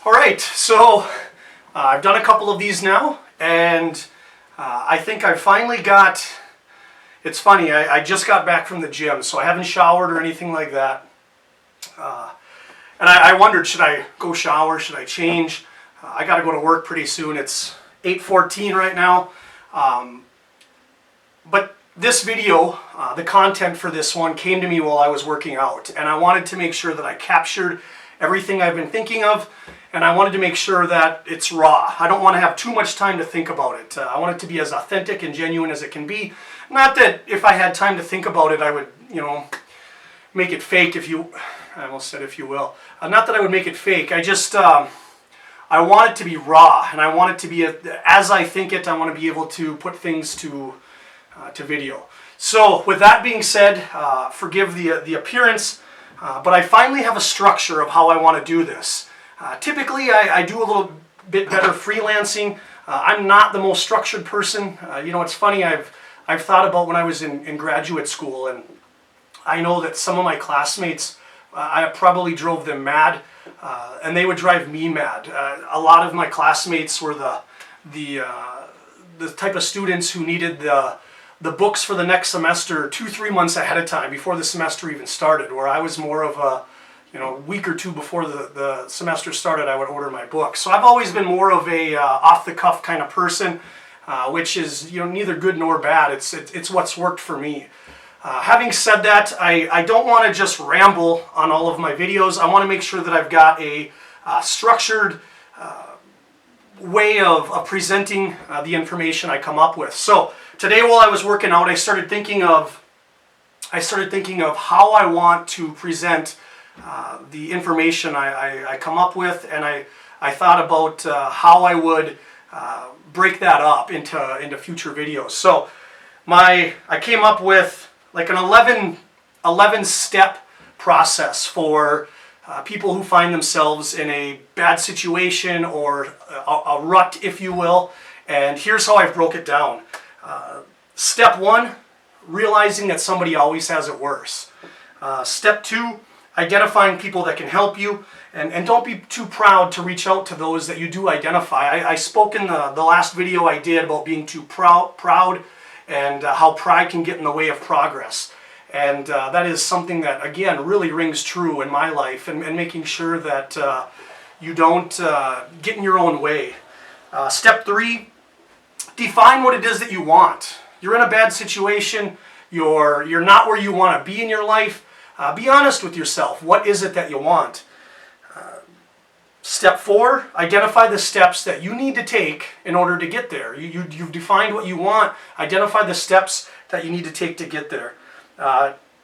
All right, so I've done a couple of these now, and I think I finally got, it's funny, I just got back from the gym, so I haven't showered or anything like that. And I wondered, should I go shower, should I change? I got to go to work pretty soon. It's 8:14 right now. But this video, the content for this one came to me while I was working out, and I wanted to make sure that I captured everything I've been thinking of, and I wanted to make sure that it's raw. I don't want to have too much time to think about it. I want it to be as authentic and genuine as it can be. Not that if I had time to think about it, I would, make it fake, I almost said if you will. Not that I would make it fake. I just, I want it to be raw, and I want it to be, as I think it, I want to be able to put things to video. So with that being said, forgive the appearance, but I finally have a structure of how I want to do this. Typically, I do a little bit better freelancing. I'm not the most structured person. It's funny, I've thought about when I was in graduate school, and I know that some of my classmates, I probably drove them mad, and they would drive me mad. A lot of my classmates were the type of students who needed the books for the next semester 2-3 months ahead of time before the semester even started, where I was more of a week or two before the semester started, I would order my books. So I've always been more of a off-the-cuff kind of person, which is neither good nor bad. It's what's worked for me. Having said that, I don't want to just ramble on all of my videos. I want to make sure that I've got a structured way of presenting the information I come up with. So today, while I was working out, I started thinking of how I want to present the information I come up with, and I thought about how I would break that up into future videos. So I came up with like an 11 step process for people who find themselves in a bad situation or a rut, if you will. And here's how I broke it down. Step 1, realizing that somebody always has it worse. Step 2, identifying people that can help you, and don't be too proud to reach out to those that you do identify. I spoke in the last video I did about being too proud and how pride can get in the way of progress. And that is something that, again, really rings true in my life, and making sure that you don't get in your own way. Step 3, define what it is that you want. You're in a bad situation. You're not where you want to be in your life. Be honest with yourself. What is it that you want? Step 4, identify the steps that you need to take in order to get there. You've defined what you want. Identify the steps that you need to take to get there.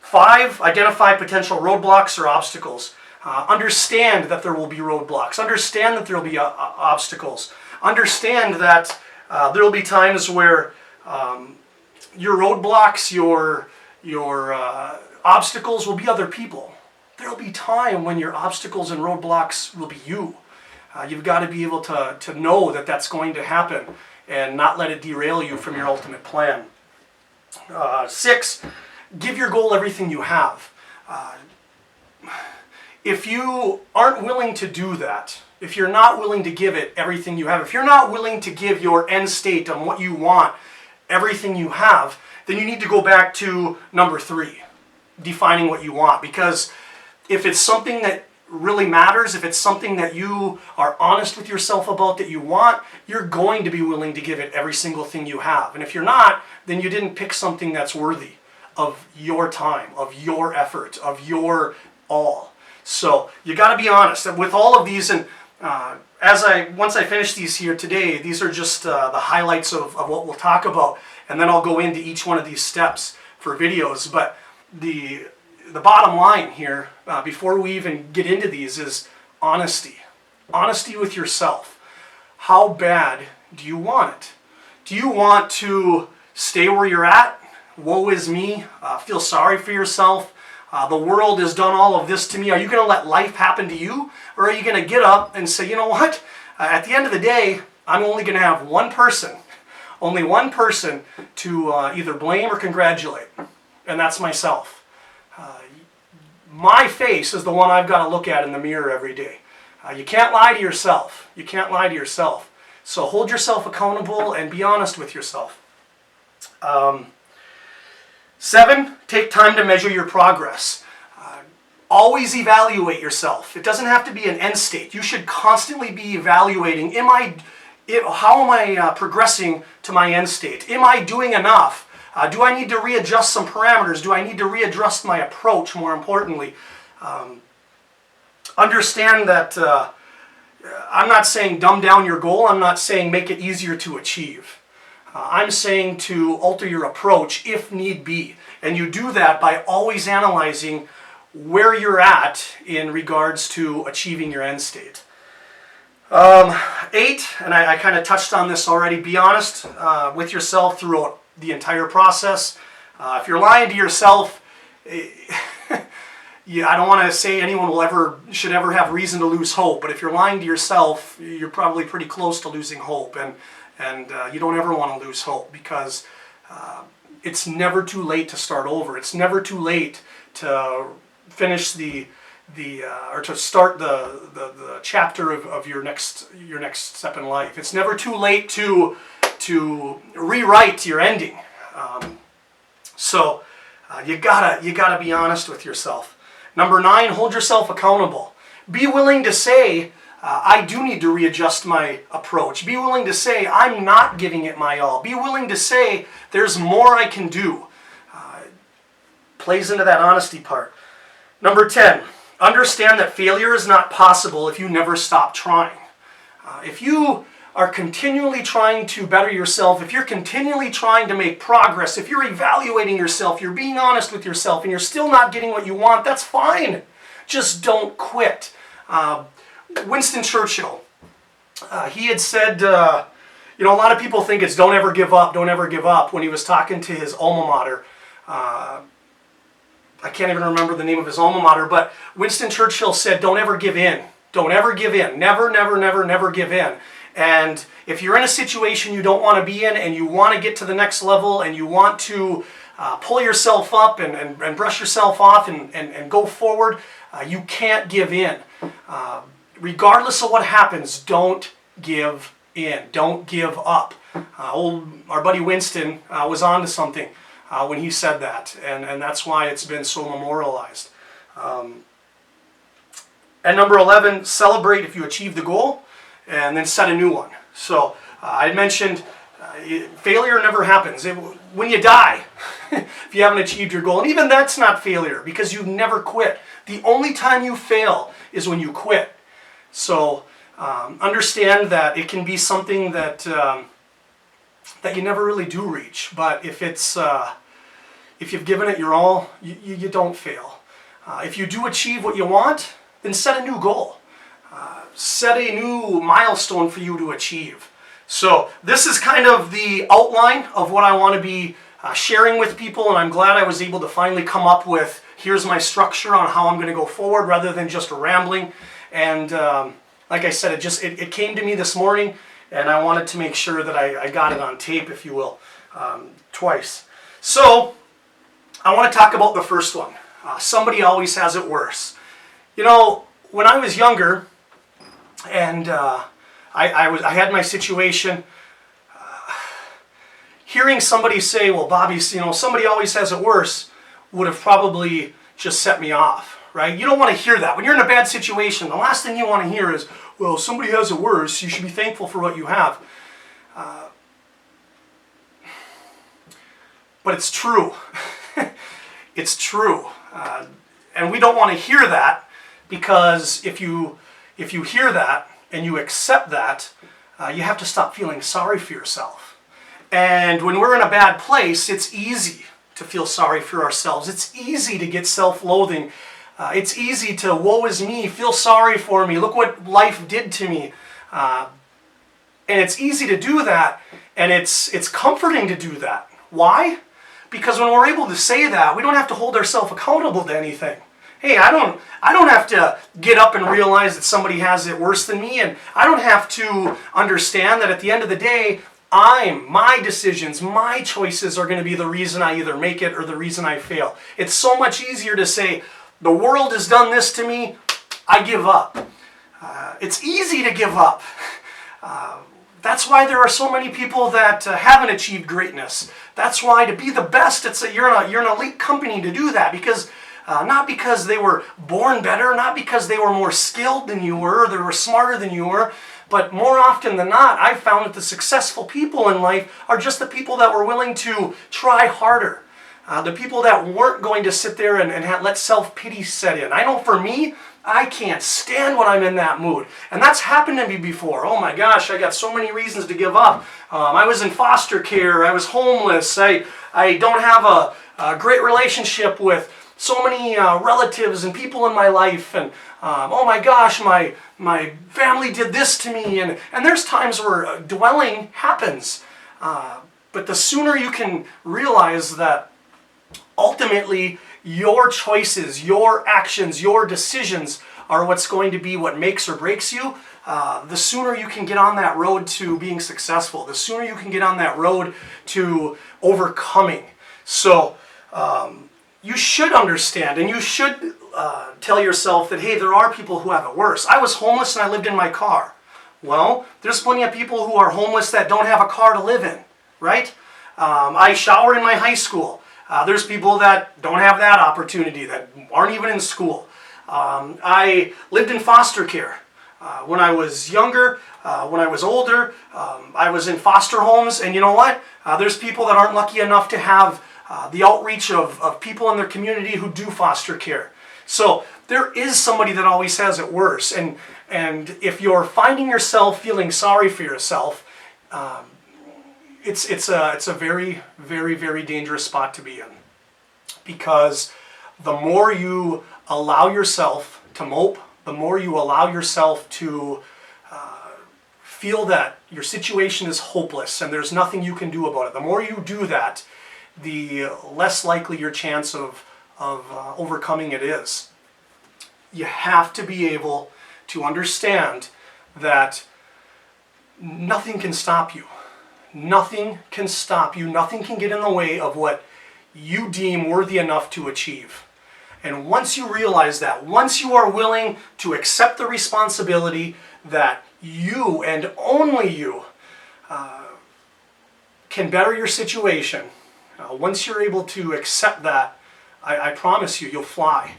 5, identify potential roadblocks or obstacles. Understand that there will be roadblocks. Understand that there will be obstacles. Understand that there will be times where your roadblocks, your obstacles will be other people. There will be time when your obstacles and roadblocks will be you. You've got to be able to know that that's going to happen and not let it derail you from your ultimate plan. 6, give your goal everything you have. If you aren't willing to do that, if you're not willing to give it everything you have, if you're not willing to give your end state on what you want everything you have, then you need to go back to number 3, defining what you want. Because if it's something that really matters, if it's something that you are honest with yourself about that you want, you're going to be willing to give it every single thing you have. And if you're not, then you didn't pick something that's worthy of your time, of your effort, of your all. So you got to be honest. And with all of these, and once I finish these here today, these are just the highlights of what we'll talk about, and then I'll go into each one of these steps for videos. But the bottom line here, before we even get into these, is honesty. Honesty with yourself. How bad do you want it? Do you want to stay where you're at? Woe is me. Feel sorry for yourself. The world has done all of this to me. Are you going to let life happen to you? Or are you going to get up and say, you know what? At the end of the day, I'm only going to have only one person to either blame or congratulate. And that's myself. My face is the one I've got to look at in the mirror every day. You can't lie to yourself. You can't lie to yourself. So hold yourself accountable and be honest with yourself. 7, take time to measure your progress. Always evaluate yourself. It doesn't have to be an end state. You should constantly be evaluating, how am I progressing to my end state? Am I doing enough? Do I need to readjust some parameters? Do I need to readjust my approach, more importantly? Understand that I'm not saying dumb down your goal. I'm not saying make it easier to achieve. I'm saying to alter your approach if need be. And you do that by always analyzing where you're at in regards to achieving your end state. 8, and I kind of touched on this already, be honest with yourself throughout the entire process. If you're lying to yourself, I don't want to say anyone should ever have reason to lose hope, but if you're lying to yourself, you're probably pretty close to losing hope, and you don't ever want to lose hope, because it's never too late to start over. It's never too late to finish or to start the chapter of your next step in life. It's never too late to rewrite your ending. So you gotta be honest with yourself. Number 9, hold yourself accountable. Be willing to say, I do need to readjust my approach. Be willing to say, I'm not giving it my all. Be willing to say, there's more I can do. Plays into that honesty part. Number 10, understand that failure is not possible if you never stop trying. If you are continually trying to better yourself, if you're continually trying to make progress, if you're evaluating yourself, you're being honest with yourself, and you're still not getting what you want, that's fine. Just don't quit. Winston Churchill, he had said, a lot of people think it's don't ever give up, don't ever give up, when he was talking to his alma mater. I can't even remember the name of his alma mater, but Winston Churchill said, don't ever give in. Don't ever give in. Never, never, never, never give in. And if you're in a situation you don't want to be in, and you want to get to the next level, and you want to pull yourself up and brush yourself off and go forward, you can't give in. Regardless of what happens, don't give in. Don't give up. Our buddy Winston was on to something when he said that, and that's why it's been so memorialized. And number 11, celebrate if you achieve the goal, and then set a new one. So I mentioned failure never happens. When you die, if you haven't achieved your goal, and even that's not failure, because you've never quit. The only time you fail is when you quit. So understand that it can be something that you never really do reach. But if you've given it your all, you don't fail. If you do achieve what you want, then set a new goal. Set a new milestone for you to achieve. So this is kind of the outline of what I want to be sharing with people, and I'm glad I was able to finally come up with, here's my structure on how I'm going to go forward, rather than just rambling. And like I said, it came to me this morning, and I wanted to make sure that I got it on tape, if you will, twice. So I want to talk about the first one. Somebody always has it worse. When I was younger, and I had my situation, hearing somebody say, well, Bobby, somebody always has it worse, would have probably just set me off, right? You don't want to hear that. When you're in a bad situation, the last thing you want to hear is, well, somebody has it worse, you should be thankful for what you have. But it's true. It's true. And we don't want to hear that, because if you hear that and you accept that, you have to stop feeling sorry for yourself. And when we're in a bad place, it's easy to feel sorry for ourselves. It's easy to get self-loathing. It's easy to, woe is me, feel sorry for me, look what life did to me. And it's easy to do that, and it's comforting to do that. Why? Because when we're able to say that, we don't have to hold ourselves accountable to anything. Hey, I don't have to get up and realize that somebody has it worse than me, and I don't have to understand that at the end of the day, my decisions, my choices are going to be the reason I either make it or the reason I fail. It's so much easier to say, the world has done this to me, I give up. It's easy to give up. That's why there are so many people that haven't achieved greatness. That's why to be the best, you're an elite company to do that, because not because they were born better, not because they were more skilled than you were, or they were smarter than you were, but more often than not, I've found that the successful people in life are just the people that were willing to try harder. The people that weren't going to sit there and let self-pity set in. I know for me, I can't stand when I'm in that mood. And that's happened to me before. Oh my gosh, I got so many reasons to give up. I was in foster care. I was homeless. I don't have a great relationship with so many relatives and people in my life. And oh my gosh, my family did this to me. And there's times where dwelling happens. But the sooner you can realize that ultimately, your choices, your actions, your decisions are what's going to be what makes or breaks you, the sooner you can get on that road to being successful, the sooner you can get on that road to overcoming. So you should understand, and you should tell yourself that, hey, there are people who have it worse. I was homeless and I lived in my car. Well, there's plenty of people who are homeless that don't have a car to live in, right? I showered in my high school. There's people that don't have that opportunity, that aren't even in school. I lived in foster care. When I was younger, when I was older, I was in foster homes, and you know what? There's people that aren't lucky enough to have the outreach of people in their community who do foster care. So there is somebody that always has it worse, and if you're finding yourself feeling sorry for yourself, it's a very, very, very dangerous spot to be in, because the more you allow yourself to mope, the more you allow yourself to feel that your situation is hopeless and there's nothing you can do about it, the more you do that, the less likely your chance of overcoming it is. You have to be able to understand that nothing can stop you. Nothing can stop you. Nothing can get in the way of what you deem worthy enough to achieve. And once you realize that, once you are willing to accept the responsibility that you and only you can better your situation, once you're able to accept that, I promise you, you'll fly.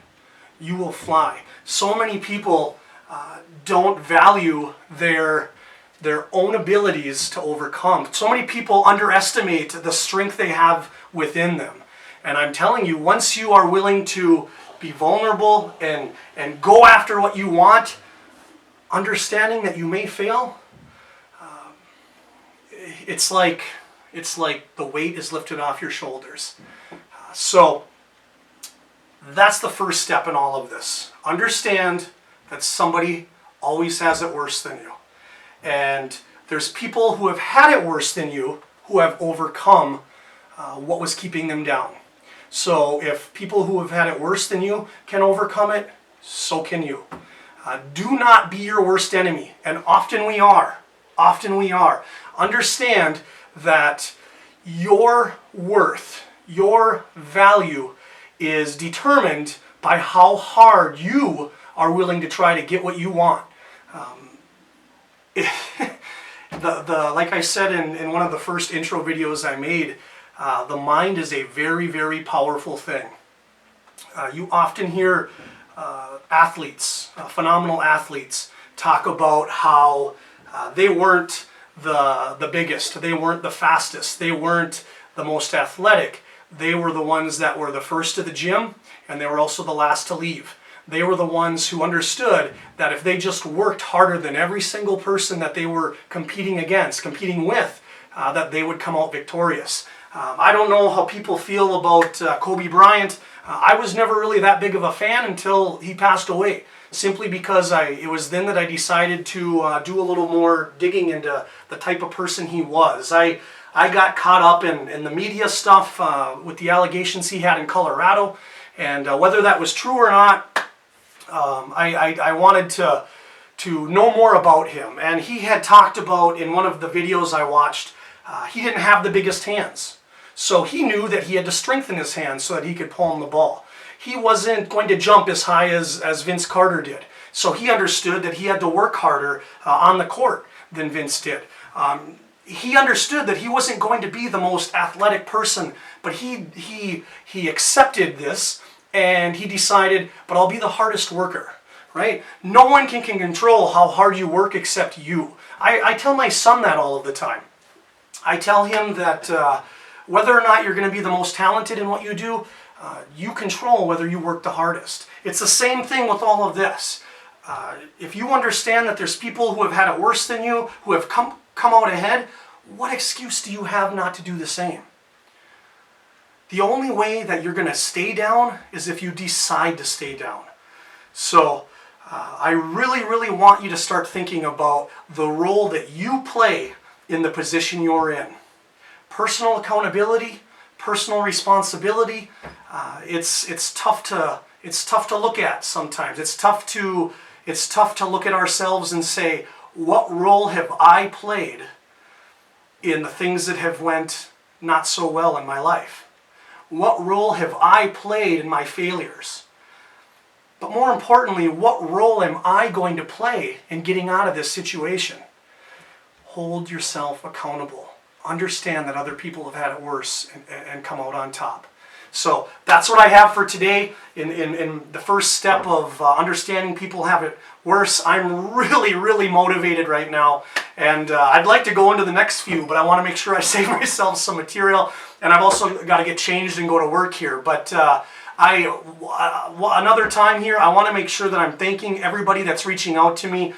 You will fly. So many people don't value their own abilities to overcome. So many people underestimate the strength they have within them. And I'm telling you, once you are willing to be vulnerable and go after what you want, understanding that you may fail, it's like the weight is lifted off your shoulders. So that's the first step in all of this. Understand that somebody always has it worse than you. And there's people who have had it worse than you who have overcome what was keeping them down. So if people who have had it worse than you can overcome it, so can you. Do not be your worst enemy. And often we are. Often we are. Understand that your worth, your value is determined by how hard you are willing to try to get what you want. Like I said in one of the first intro videos I made, the mind is a very, very powerful thing. You often hear athletes, phenomenal athletes, talk about how they weren't the biggest, they weren't the fastest, they weren't the most athletic. They were the ones that were the first to the gym, and they were also the last to leave. They were the ones who understood that if they just worked harder than every single person that they were competing with, that they would come out victorious. I don't know how people feel about Kobe Bryant. I was never really that big of a fan until he passed away, simply because it was then that I decided to do a little more digging into the type of person he was. I got caught up in the media stuff with the allegations he had in Colorado, and whether that was true or not, I wanted to know more about him. And he had talked about, in one of the videos I watched, he didn't have the biggest hands. So he knew that he had to strengthen his hands so that he could palm the ball. He wasn't going to jump as high as Vince Carter did. So he understood that he had to work harder on the court than Vince did. He understood that he wasn't going to be the most athletic person, but he accepted this, and he decided, but I'll be the hardest worker, right? No one can control how hard you work except you. I tell my son that all of the time. I tell him that whether or not you're going to be the most talented in what you do, you control whether you work the hardest. It's the same thing with all of this. If you understand that there's people who have had it worse than you, who have come out ahead, what excuse do you have not to do the same? The only way that you're going to stay down is if you decide to stay down. So I really, really want you to start thinking about the role that you play in the position you're in. Personal accountability, personal responsibility. It's tough to look at sometimes. It's tough to look at ourselves and say, what role have I played in the things that have went not so well in my life? What role have I played in my failures? But more importantly, what role am I going to play in getting out of this situation? Hold yourself accountable. Understand that other people have had it worse and come out on top. So that's what I have for today. In the first step of understanding people have it worse, I'm really, really motivated right now. And I'd like to go into the next few, but I want to make sure I save myself some material. And I've also got to get changed and go to work here. But another time here, I want to make sure that I'm thanking everybody that's reaching out to me.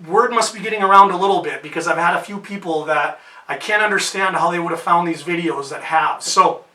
Word must be getting around a little bit, because I've had a few people that I can't understand how they would have found these videos that have. So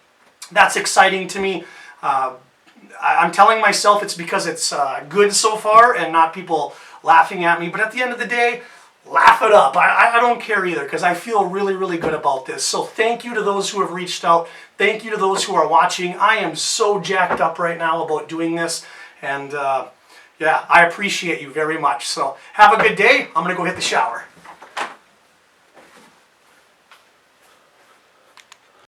that's exciting to me. I'm telling myself it's because it's good so far and not people laughing at me. But at the end of the day, laugh it up. I don't care either, because I feel really, really good about this. So thank you to those who have reached out. Thank you to those who are watching. I am so jacked up right now about doing this. And yeah, I appreciate you very much. So have a good day. I'm going to go hit the shower.